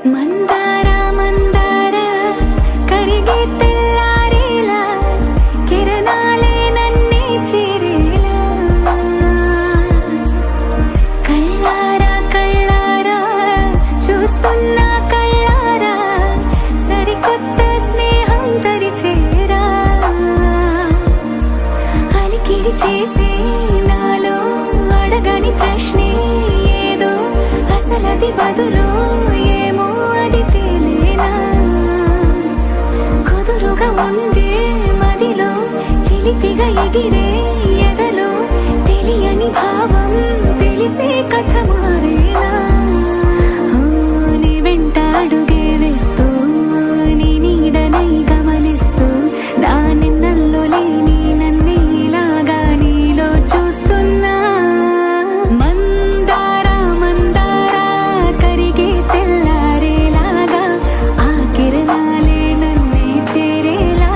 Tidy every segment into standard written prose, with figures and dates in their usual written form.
మందార మందార కరిగే తెల్లారేలా కిరణాలే నన్నే చేరేలా కళ్ళారా కళ్ళారా చూస్తున్నా కళ్ళారా సరికొత్త స్నేహం తరిచేరా అలికిడి చేసే నాలో అడగని ప్రశ్నే ఏదో అసలది బదులు చిలిపిగా ఎగిరే ఎదలో తెలియని భావం తెలిసే కథ మారేలా నీ వెంట అడుగే వేస్తూ నీ నీడనై గమనిస్తూ నా నిన్నల్లో లేని నన్నే ఇలాగా నీలో చూస్తున్నా మందార మందార కరిగే తెల్లారేలాగా ఆ కిరణాలే నన్నే చేరేలా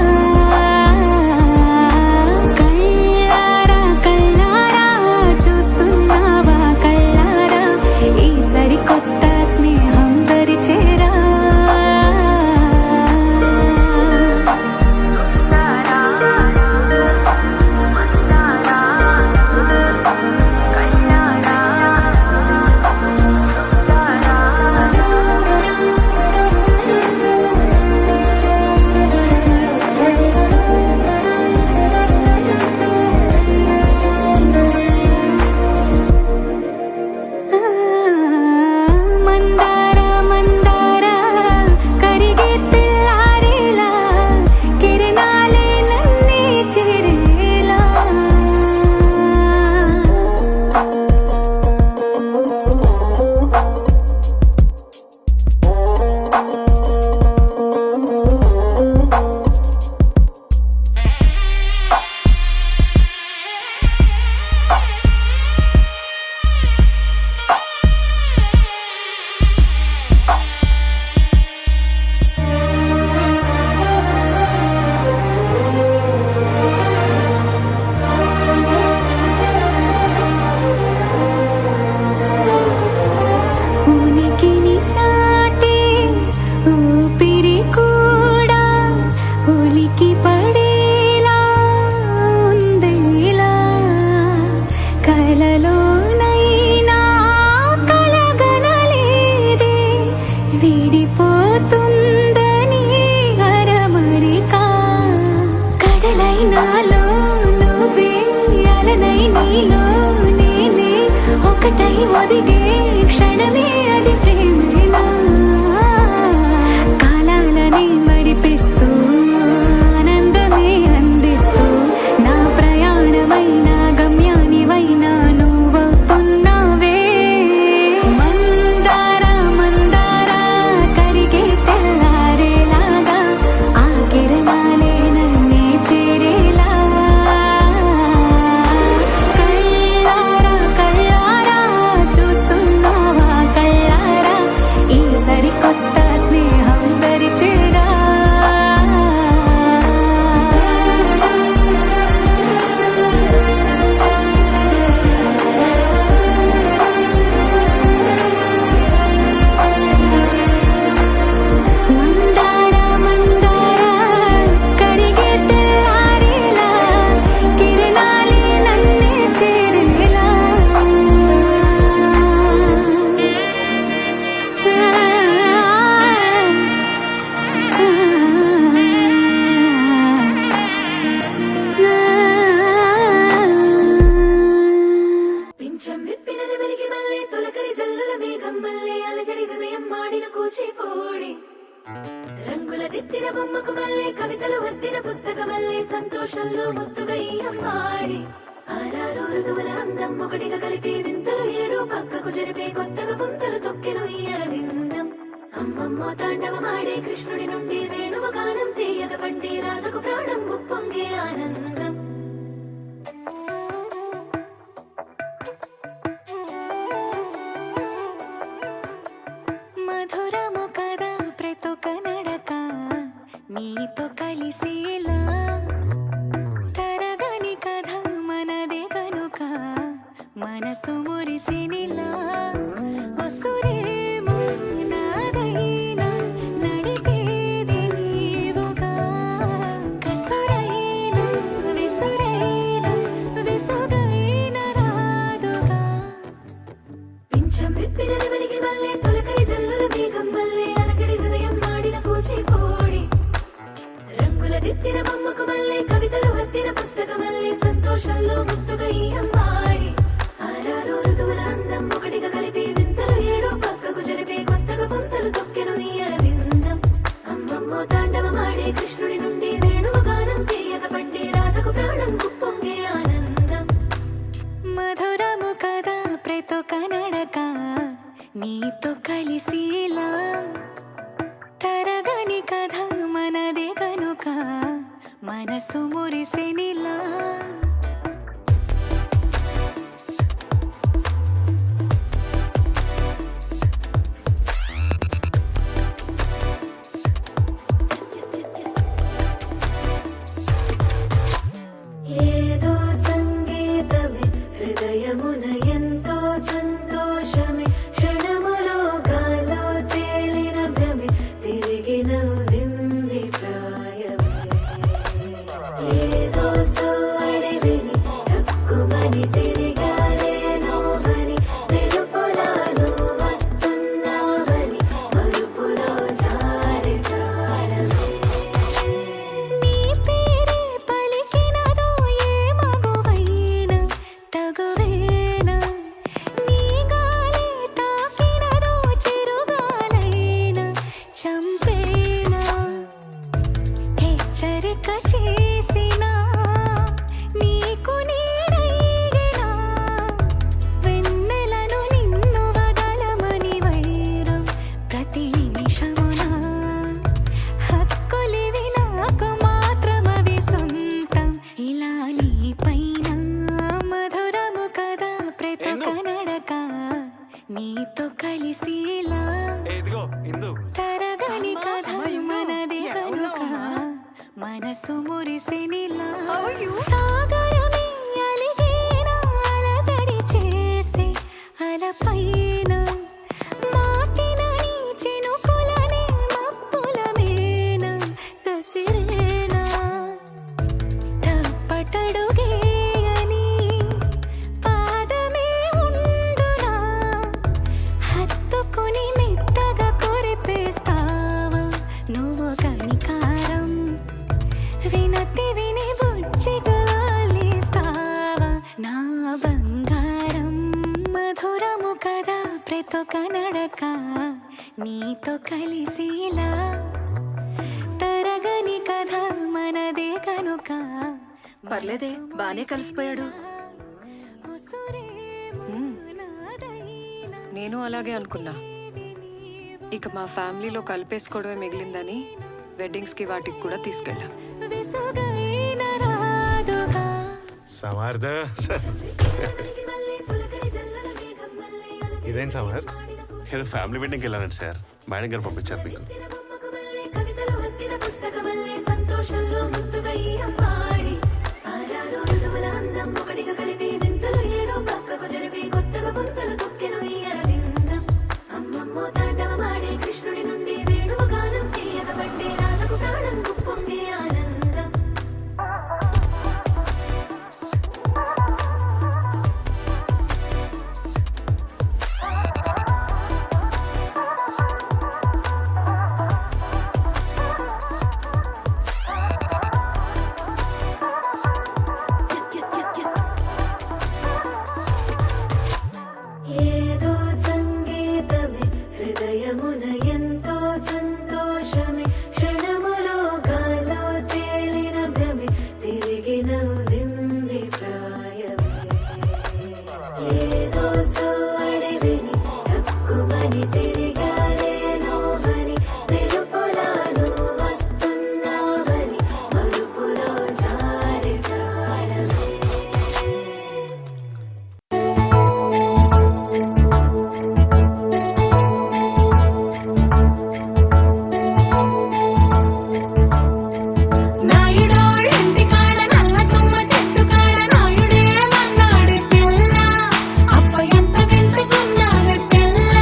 ఒదిగే క్షణమే అది ప్రేమేనా కాలాలని మరిపిస్తూ ఆనందమే అందిస్తూ నా ప్రయాణమైన గమ్యానివైనా నువ్వవుతున్నావే మందార మందార కరిగే తెల్లారేలాగా ఆ కిరణాలే నన్నే చేరేలా కళ్ళారా కళ్ళారా చూస్తున్నావా కళ్ళారా ఈ సరికొత్త స్నేహం దరిచేరా మందార మందార కరిగే తెల్లారేలా కిరణాలే నన్నే చేరేలా పింఛం విప్పినది వెలిగి మల్లె తొలకరి జల్లుల మేఘం మల్లె అలజడి హృదయం మాడిన కూచిపూడి రంగుల దిద్దిన బొమ్మకు మల్లె కవితలు వద్దిన పుస్తక మల్లె సంతోషంలో ముద్దుగా ఈ అమ్మాడి ఆరారు ఋతువుల అందం ఒకటిగా కలిపి వింతలు ఏడు పక్కకు జరిపే కొత్తగా పుంతలు తొక్కెను ఈ అరవిందం అమ్మమ్మో తాండవమాడే కృష్ణుడి నుండి వేణువ గానం తీయగ పండి రాధకు ప్రాణం ఉప్పొంగే ఆనందం మధురము కదా ప్రతొక నడక నీతో కలిసేలా తరగని కథ మనదే కనుక మనసు మురిసినిలా ఒసురేమో నాదై సంతోషంలో ముద్దుగా ఈ అమ్మాడి ఆరారు ఋతువుల అందం ఒకటిగా కలిపి వింతలు ఏడు పక్కకు జరిపే కొత్తగా పుంతలు తొక్కెను ఈ అరవిందం అమ్మమ్మో తాండవమాడే కృష్ణుడి నుండి వేణువు గానం తీయక పండే రాధకు ప్రాణం గుప్పొంగే ఆనందం మధురము కదా ప్రతి కనడక నీతో కలిసిలా తరగని కథ మనదే కనుక మనసు మురిసెనిలా ఏదో సంగీతమే హృదయమున ఎంతో సంతోషమే క్షణములో గాలో తేలిన భ్రమే తిరిగి నవ్వింది ప్రాయమే ఏదో సోడి విని తక్కువని తిరిగాలే నోవని వెలుపులాను వస్తున్నావని మరుపులో జారి ప్రాణమే నీ పేరే పలికినదో ఏ మగువైనా తగువేనా నీ గాలి తాకినదో చిరుగాలైనా చంపేనా హెచ్చరిక చేసినా నీకు నీడైనా వెన్నెలను నిన్ను వదలమని వైరం ప్రతి నిమిషమునా హక్కులివి నాకు మాత్రమవి సొంతం ఇలా నీ పైన మధురము కదా ప్రతి కనడక నీతో కలిసిలా ఇదిగో ఇందు తరగని కథ మనదే కనుక మనసు మురిసెనిలా సాగరమే అలిగేనా అలజడి చేసే అలపైన మాటిన నీ చినుకులనే మబ్బుల మేన కసిరేనా తప్పటడుగేయని పాదమే ఉండునా హత్తుకుని మెత్తగా కొరిపేస్తావా నువ్వు కనికారం వినతి విని బుజ్జిగలాలిస్తావా నా బంగారం మధురము కదా ప్రతి కనడక నీతో కలిసిలా తరగని కథ మనదే కనుక పర్లేదే బానే కలిసిపోయాడు. నేను అలాగే అనుకున్నా. ఇక మా ఫ్యామిలీలో కలిపేసుకోవడమే మిగిలిందని వెడ్డింగ్స్కి వాటికి కూడా తీసుకెళ్ళా. విసుగైన రాదుగా సమర్థ ఇదేం సమర్థ్ ఏదో ఫ్యామిలీ వెడ్డింగ్కి వెళ్ళానండి సార్ మేడం గారు పంపించారు మీకు కవితలు వత్తిన పుస్తకమల్లే సంతోషంలో ముద్దుగా ఈ అమ్మాడి ఆరారు ఋతువుల అందం ఒకటిగా కలిపి వింతలు ఏడు పక్కకు జరిపి కొత్తగా పుంతలు తొక్కెను ఈ అరవిందం అమ్మమ్మో తాండవమాడే కృష్ణుడి నుండి వేణువు గానం తీయక పండే రాధకు ప్రాణం గుప్పొంగే ఆనందం ఏదో సంగీతమే హృదయమున ఎంతో సంతోషమే క్షణములో గాలో తేలిన భ్రమే తిరిగి నవ్వింది ప్రాయమే ఏదో సోడి విని తక్కువని తిరిగాలే నోవని వెలుపులాను వస్తున్నావని మరుపులో జారి ప్రాణమే నాయుడోళ్ళింటి కాడ నల్ల తుమ్మ చెట్టు కాడ నాయుడే మన్నాడు పిల్ల అప్ప ఎంత వింటుకున్నావే పిల్ల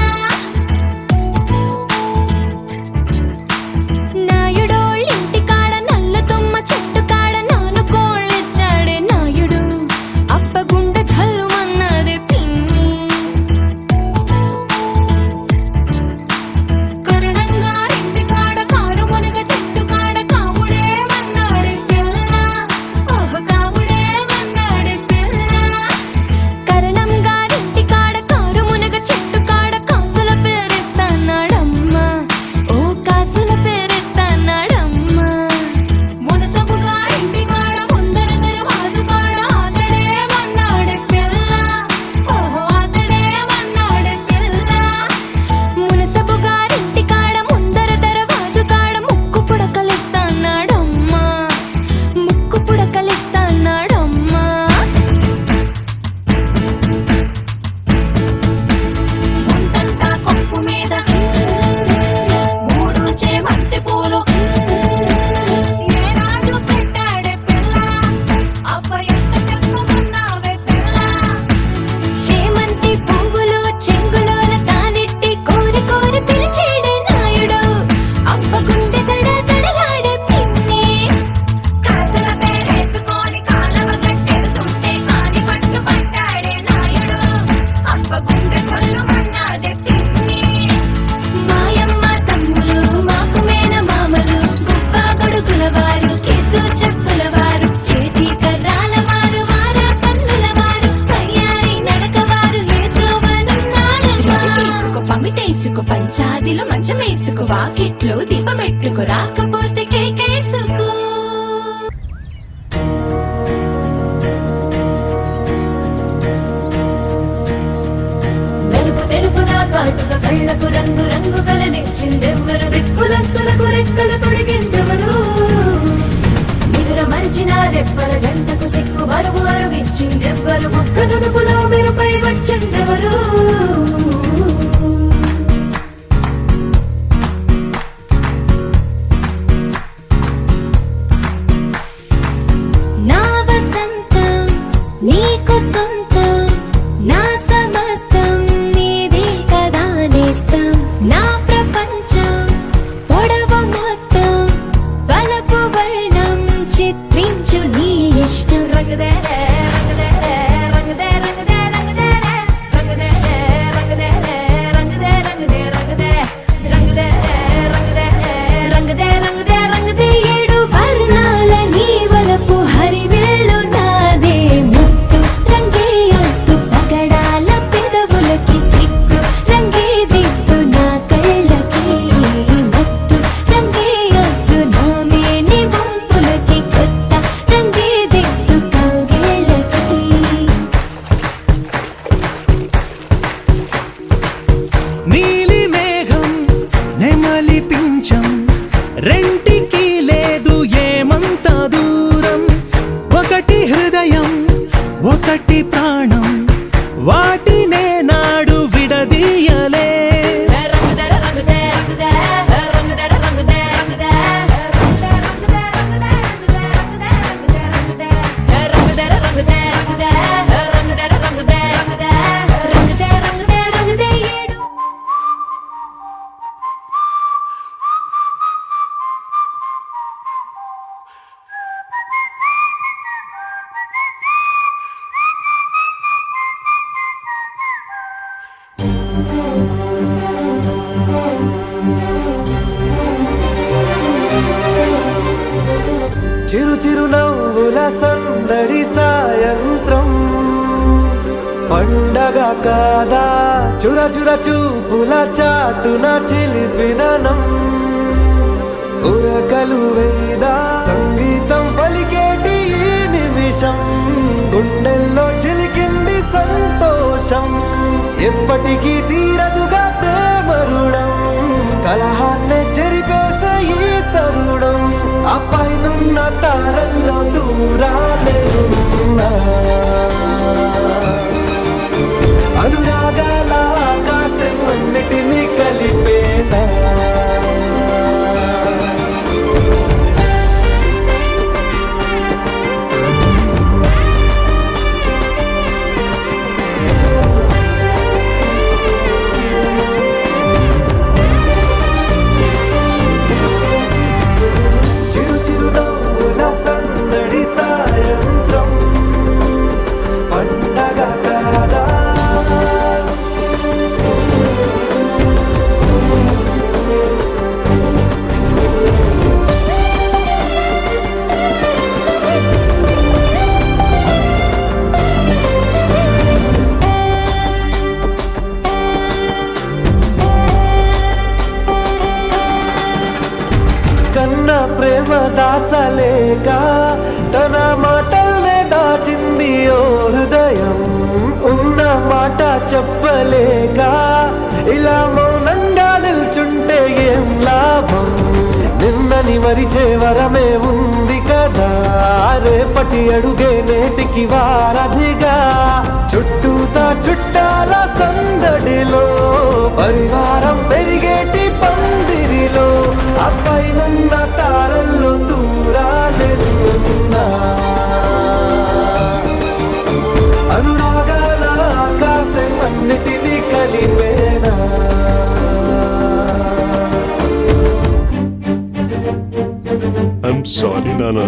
గదిలో మంచం వేసుకో వాకిట్లో దీపం పెట్టుకో రాకపోతే కేకేసుకో తెలుపు తెలుపున కాటుక కళ్ళకు రంగు రంగు కలనిచ్చిందెవ్వరు దిక్కులచ్చులకు రెక్కలు తొడిగిందెవరు నిదుర మరిచిన రెప్పల జంటకు సిక్కు బరువు అరువిచ్చిందెవ్వరు ముక్క నునుపులో మెరుపై వచ్చిందెవరు నా వసంతం నీకు సొంతం నా సమస్తం నీది కదా నేస్తం నా ప్రపంచం పొడవు మొత్తం వలపు వర్ణం చిత్రించు నీ ఇష్టం రంగదే రంగదే రంగదే రంగదే రంగదే రంగదే రంగదే రంగదే రంగదే రంగదే రంగదే రంగదే రంగదే రంగదే రంగదే ఏడు వర్ణాల నీ వలపు హరివేలు నాదే ముత్తు రంగే ఒత్తు పగడాల పెదవులకి సిగ్గు రంగే దిద్దు నా కళ్ళకి మత్తు రంగే ఒత్తు నా మేని వంపులకి కొత్త రంగే దిద్దు కౌగిళ్ళకి నీలి మేఘం నెమలి పించం రెంటికి లేదు ఏమంత దూరం ఒకటి హృదయం ఒకటి ప్రాణం వాటినే నాడు విడదీయలే రంగదే రంగదే రంగదే రంగదే రంగదే రంగదే రంగదే రంగదే రంగదే రంగదే రంగదే రంగదే రంగదే ఏడు చిరు చిరు నవ్వుల సందడి సాయంత్రం పండగ కాదా చుర చుర చూపుల చాటున చిలిపిదనం ఉరకలు వేదా సంగీతం పలికేటి ఈ నిమిషం గుండెల్లో చిలికింది సంతోషం ఎప్పటికీ తీరదుగా ప్రేమ రుణం కలహాన్నే చెరిపేసే ఈ తరుణం ఆ పైనున్న తారల్లో దూరాలేనున్నా అనురాగాల ఆకాశం అన్నిటినీ కలిపేనా చిరు చిరు నవ్వుల సందడి సాయంత్రం పండగ కాదా కన్నా ప్రేమ దాచలేక తన మాటల్నే దాచింది ఓ హృదయం ఉన్న మాట చెప్పలేక ఇలా మౌనంగా నిల్చుంటే ఏం లాభం నిన్నని మరిచే వరమే ఉంది కదా రేపటి అడుగే నేటికి వారధిగా చుట్టూతా చుట్టాల సందడిలో పరివారం పెరిగేటి పందిరిలో అపైనున్న తారల్లో దూరాలెన్నున్నా అనురాగాల ఆకాశం అన్నిటినీ కలిపేనా ఐఎమ్ సారీ నానా.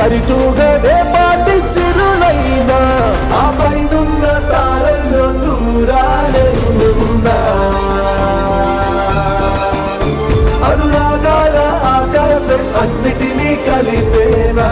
సరితూగవే పాటి సిరులైనా ఆ పైనున్న తారల్లో దూరాలెన్నున్నా అనురాగాల ఆకాశం అన్నిటినీ కలిపేనా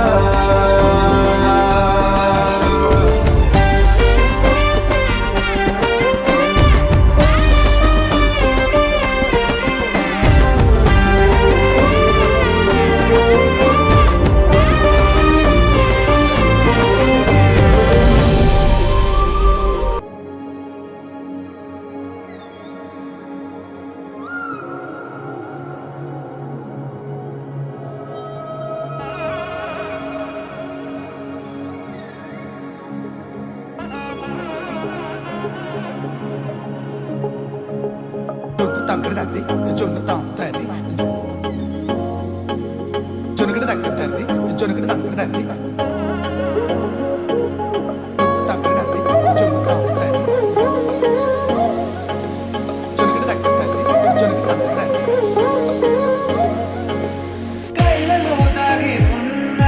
కళ్ళలో దాగి ఉన్న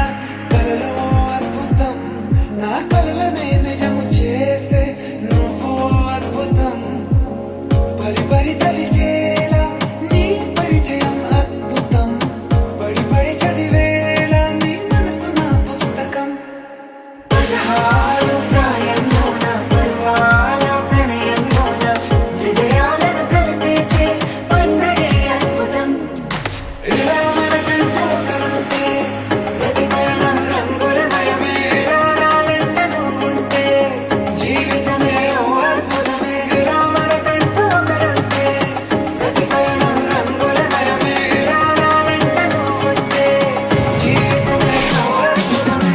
కలలో అద్భుతం నా కలలనే నిజము చేసే నువ్వు అద్భుతం పరి పరి తలిచేలా నీ పరిచయం అద్భుతం పడి పడి చదివేలా నీ మనసు నా పుస్తకం 16 ప్రాయంలోన పర్వాల ప్రణయంలోన హృదయాలను కలిపేసే పండగే అద్భుతం ఇలా మనకంటూ ఒకరుంటే ప్రతి పయనం రంగులమయమే ఇలా నా వెంట నువ్వుంటే జీవితమే ఓ అద్భుతమే ఇలా మనకంటూ ఒకరుంటే ప్రతి పయనం రంగులమయమే ఇలా నా వెంట నువ్వుంటే జీవితమే ఓ అద్భుతమే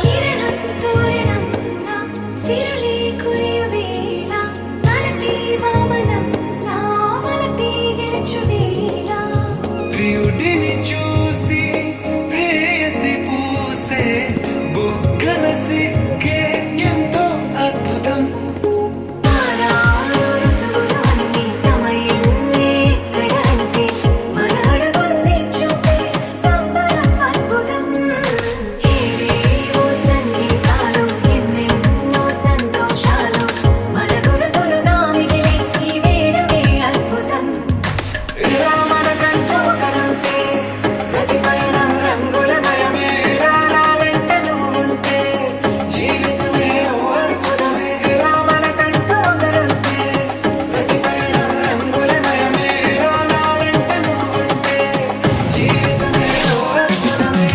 కిరణం తోరణంలా సిరులే కురియవేళ తలపి వామనంలా వలపి గెలుచువేళ ప్రియుడిని చూసి ప్రేయసి పూసే బుగ్గన సిగ్గే ఎంతో అద్భుతం తారారు ఋతువులు అన్నీ తమ ఇల్లే ఎక్కడ అంటే మన అడుగుల్ని చూపే సంబరం అద్భుతం ఏవేవో సంగీతాలు ఎన్నెన్నో సంతోషాలు మన గురుతులుగా మిగిలే ఈ వేడుకే అద్భుతం ఇలా మనకంటూ ఒకరుంటే ప్రతి పయనం రంగులమయమే ఇలా నా వెంట నువ్వుంటే జీవితమే ఓ అద్భుతమే ఇలా మనకంటూ ఒకరుంటే ప్రతి పయనం రంగులమయమే ఇలా నా వెంట నువ్వుంటే జీవితమే ఓ అద్భుతమే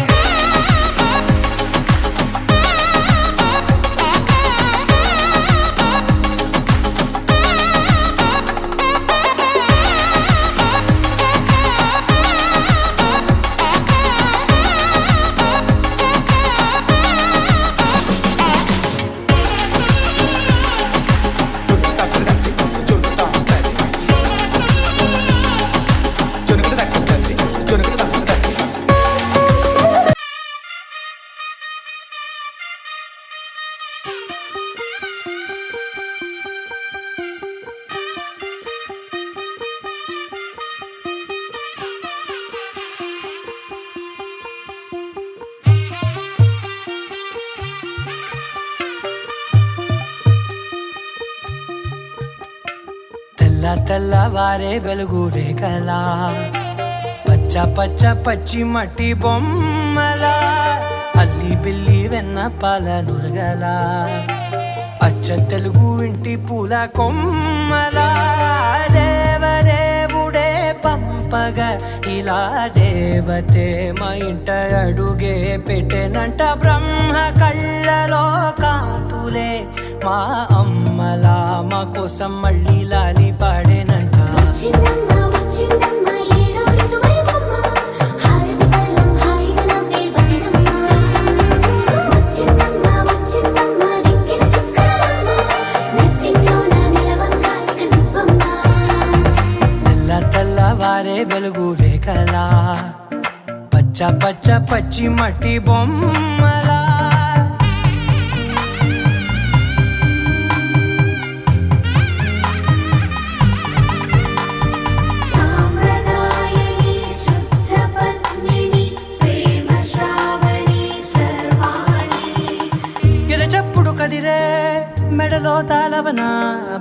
తెల్ల తెల్లవారే వెలుగు రేఖలా పచ్చ పచ్చ పచ్చి మట్టి బొమ్మలా అల్లి బిల్లి వెన్న పాల నురగలా అచ్చ తెలుగు ఇంటి పూల కొమ్మలా దేవదేవుడే పంపగా ఇలా దేవతే మా ఇంట అడుగే పెట్టెనంట బ్రహ్మ కళ్ళలో కాంతులే మా అమ్మలా మా కోసం మళ్ళీ లాలి పాడేనంట వచ్చిందమ్మ వచ్చిందమ్మ ఏడో ఋతువైవమ్మ హారతి పళ్ళం హాయిగా నవ్వే వదినమ్మ వచ్చిందమ్మ పచ్చ పచ్చి మట్టి బొమ్మలా సాంప్రదాయని శుద్ధ పద్మిని ప్రేమ శ్రావణి సర్వాణి ఎరచప్పుడు కదిరే మెడలో తాళవన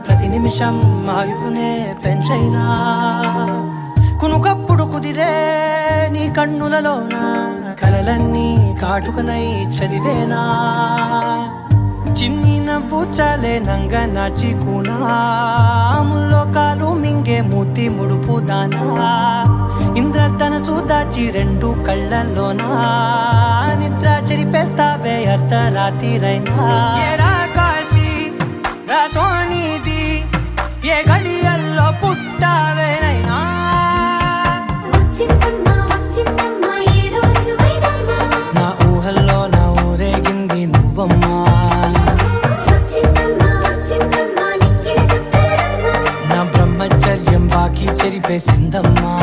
ప్రతి నిమిషం ఆయువునే పెంచైనా కునుకప్పుడు కుదిరే నీ కన్నులలోన కలలన్నీ కాటుకనై చదివేనా చిన్ని నవ్వు చాలే నంగ నాచి కూనాముల్లో కాలు మింగే మూతి ముడుపు దానా ఇంద్రధనసు దాచి రెండు కళ్ళల్లోనా నిద్ర చెరిపేస్తావే అర్ధరాత్రిరైనా ఏరా కాశీ రా సోనిది ఏ గడియల్లో పుట్టావేనైనా వచ్చిందమ్మా ఏడో ఋతువైనమ్మ నా ఊహల్లో నా ఊరేగింది నువ్వమ్మా వచ్చిందమ్మా నిక్కిన చుక్కలమ్మ నా బ్రహ్మచర్యం బాకీ చెరిపేసిందమ్మా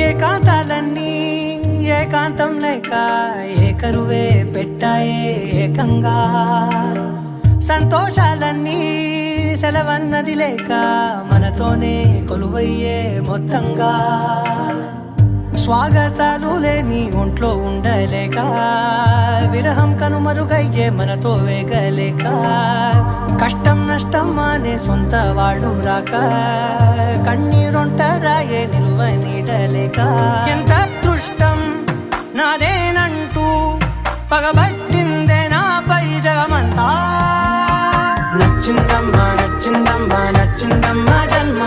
ఏకాంతాలన్నీ ఏకాంతం లేక ఏకరువే పెట్టాయే ఏకంగా సంతోషాలన్నీ సెలవన్నది లేక మనతోనే కొలువయ్యే మొత్తంగా స్వాగతాలు లేని ఒంట్లో ఉండలేక విరహం కనుమరుగయ్యే మనతో వేగలేక కష్టం నష్టం అనే సొంత వాళ్ళు రాక కన్నీరొంటరాయే నిలువ నీడలేక ఎంత అదృష్టం నాదేనంటూ పగబట్టిందే నాపై జగమంతా నచ్చిందమ్మా నచ్చిందమ్మా నచ్చిందమ్మా జన్మ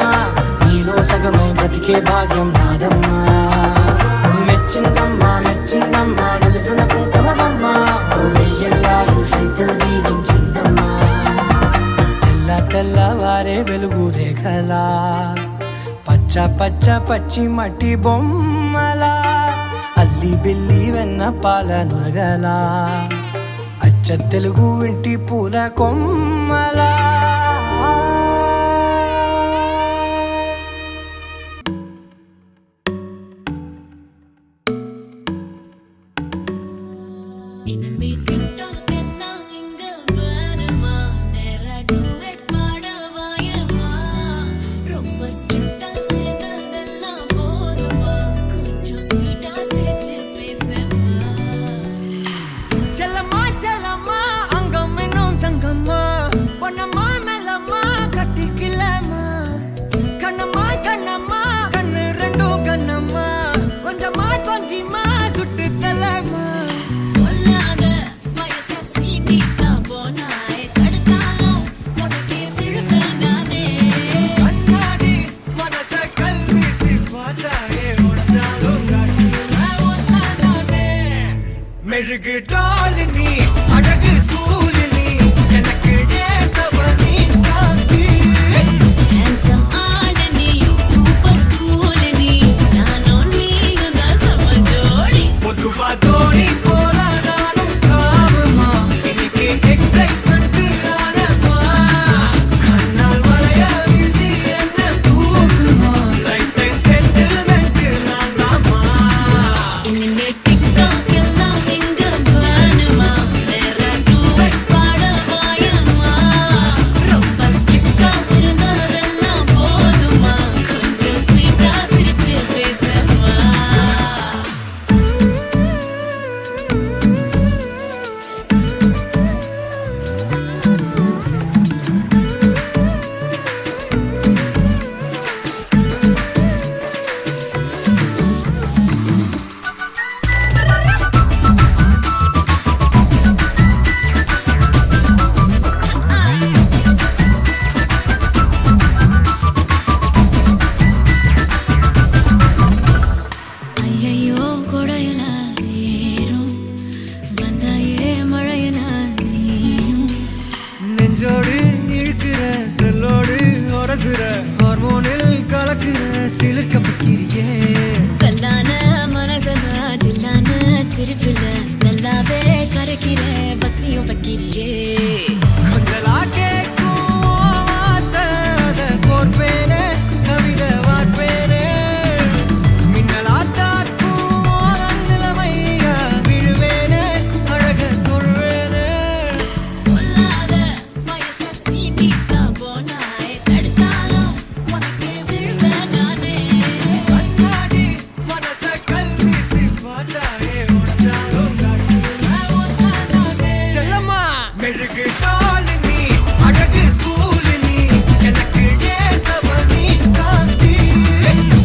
నీలో సగమై బ్రతికే భాగ్యం నాదమ్మా మెచ్చిందమ్మా మెచ్చిందమ్మా నుదుటిన కుంకుమమ్మా వెయ్యల్లాలు శంకరు దీవించిందమ్మా తెల్ల తెల్లవారే వెలుగు రేఖలా పచ్చ పచ్చ పచ్చి మట్టి బొమ్మలా అల్లి బిల్లి వెన్న పాల నురగలా అచ్చ తెలుగు ఇంటి పూల కొమ్మలా இனிமே டிக்டாக் எல்லாம் இங்க வருமா நேரா டூயட் பாடவாயமா ரொம்ப ஸ்ட்ரிக்ட்டா இருந்ததெல்லாம் போதுமா கொஞ்சம் ஸ்வீட்டா சிரிச்சு பேசமா చెల్లమ్మా చెల్లమ్మా అంగం ఎన్నో తంగమ్మా పొన్నమ్మా మెల్లమ్మా కట్టికిల్లమ్మా కన్నమ్మా కన్నమ్మా కన్ను రెండు కన్నమ్మా కొంచెమ్మా కొంచెమ్మా సుట్టు తెల్లమ్మా பொல்லாத வயசு சீட்டிக்கா போனாய் தடுத்தாலும் உனக்கே விழுவேன் நானே అన్నాడి మనస కల్విసి పాతాయే ఉడతాలో కాటునే మెరుగు డాలిని అడగు స్కూలిని எனக்கு ஏத்தவனி காந்தி హ్యాండ్సమ్ ఆడని సూపర్ కూల్ ని నానో నీయున సమజోడి பொதுவா தோணி போல நானும் காமமா இன்னைக்கு எக்ஸைட்மெண்ட் ஆனமா கண்ணால் வளைய வீசி என்ன தூக்குமா லைஃப் டைம் செட்டில்மெண்ட் நான் தாமா இனிமே டிக்டாக் எல்லாம் இங்க வேணுமா நேரா டூயட் பாடவாயமா ரொம்ப ஸ்ட்ரிக்ட்டா இருந்ததெல்லாம் போதுமா கொஞ்சம் ஸ்வீட்டா சிரிச்சு பேசமா சிரிப்புல நல்லாவே கரைக்கிற பசியும் வைக்கிறியே கொஞ்சலா கேக்கும் வார்த்தை கோர்ப்பேனே கவிதை வார்ப்பேனே மின்னலா தாக்கும் நிலைமையா விழுவேனே அழக தொழுவேனே பொல்லாத வயச சீட்டிக்கா போனாய் தடுத்தாலும் உனக்கு விழுவேன் நானே கண்ணாடி மனச கல்வீசி பார்த்தாயே உனதாலும் செல்லம்மா மெழுகு டால் நீ அழகு ஸ்கூல் நீ எனக்கு ஏத்தவ நீ காந்தி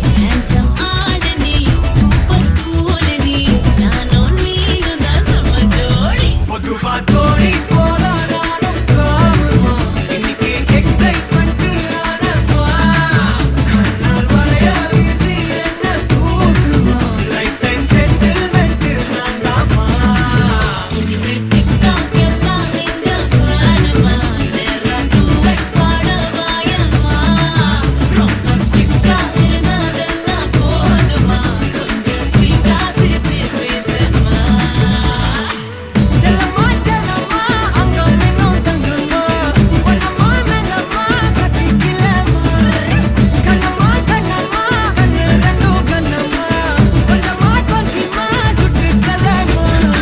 ஹேண்ட்ஸம் ஆடு நீ சூப்பர் கூல் நீ நானும் நீயும் தான் செம்ம ஜோடி பொதுவா தோழி போல நானும் காணுமா இன்னைக்கு எக்ஸைட்மெண்ட் ஆனப்பா கண்ணால் வளைய வீசி என்ன தூக்குமா லைஃப் டைம் செட்டில்மெண்ட் நான் தாமா இனிமே டிக்டாக் எல்லாம் எங்க வேணுமா நேரா டூவெட் பாட வாயம்மா ரொம்ப ஸ்ட்ரிக்டா இருந்ததெல்லாம் போதுமா கொஞ்சம் ஸ்வீட்டா சிரிச்சு பேசுமா செல்லம்மா செல்லம்மா அங்கம் இன்னும் தங்கம்மா பொன்னம்மா மெல்லம்மா கட்டிக்கிலம்மா கண்ணம்மா கண்ணம்மா கண்ணு ரெண்டும் கண்ணம்மா கொஞ்சமா கொஞ்சமா சுட்டு தள்ளம்மா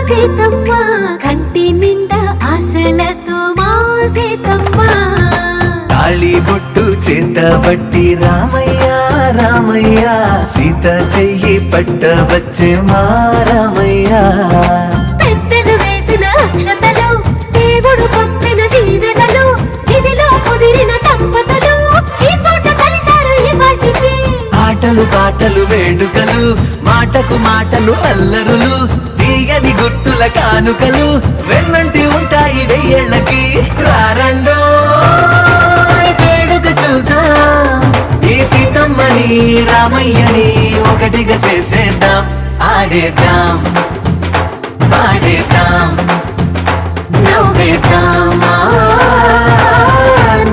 సీతమ్మ కంటి నిండా ఆశలతో మా సీతమ్మ తాళి బొట్టు చేతబట్టి రామయ్య రామయ్య సీత చెయ్యి పట్టవచ్చే మా రామయ్య పెద్దలు వేసిన అక్షతలు దేవుడు పంపిన దీవెనలు మాటకు మాటలు అల్లరులు తీయని గుట్టుల కానుకలు వెన్నంటి ఉంటాయి వెయ్యేళ్ళకి రారండో వేడుక చూద్దాం ఈ సీతమ్మని రామయ్యని ఒకటిగా చేసేద్దాం ఆడేద్దాం పాడేద్దాం నవ్వేద్దాం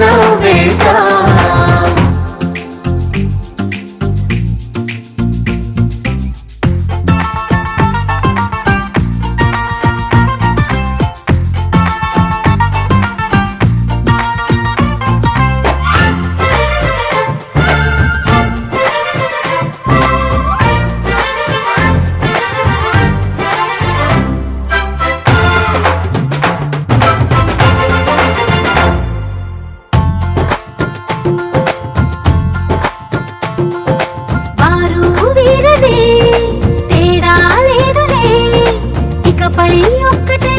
నవ్వేద్దాం వారు వీరనే తేడా లేదులే ఇకపై ఒక్కటే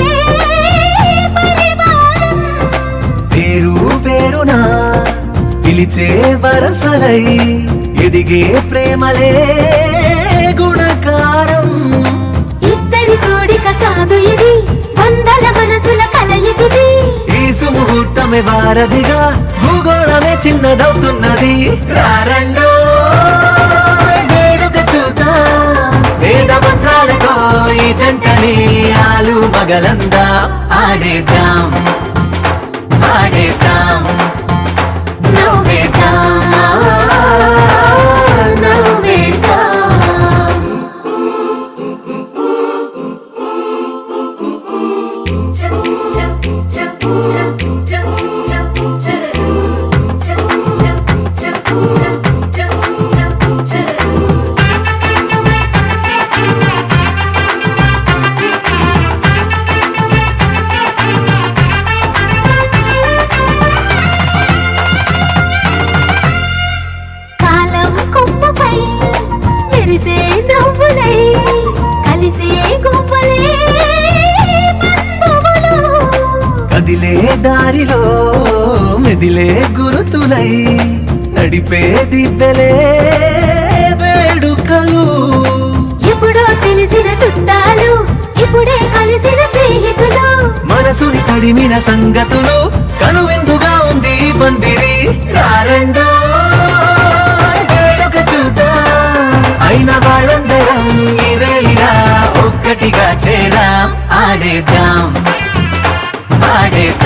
పరివారం పేరు పేరునా పిలిచే వరసలై ఎదిగే ప్రేమలే గుణకారం ఇద్దరి కోడిక కాదు ఇది వందల మనసుల కలయికిది ఈ సుముహూర్తమే వారధిగా భూగోళమే చిన్నదవుతున్నది రారండో వేడుక చూద్దాం వేద మంత్రాలతో ఈ జంటని ఆలు మగలందా ఆడేద్దాం ఆడేద్దాం నవ్వేద్దాం నవ్వేద్దాం కాలం కొమ్మపై మెరిసే నవ్వులై కలిసే గువ్వలే బంధువులు కదిలే దారిలో మెదిలే గురుతులై నడిపే దివ్వెలే వేడుకలు ఎప్పుడో తెలిసిన చుట్టాలు ఇప్పుడే కలిసిన స్నేహితులు మనసుని తడిమిన సంగతులు కనువిందుగా ఉంది ఈ పందిరి రారండో వేడుక చూద్దాం అయిన వాళ్ళందరం ఈ వేళ ఒక్కటిగా చేరాం ఆడేద్దాం ఆడేద్దాం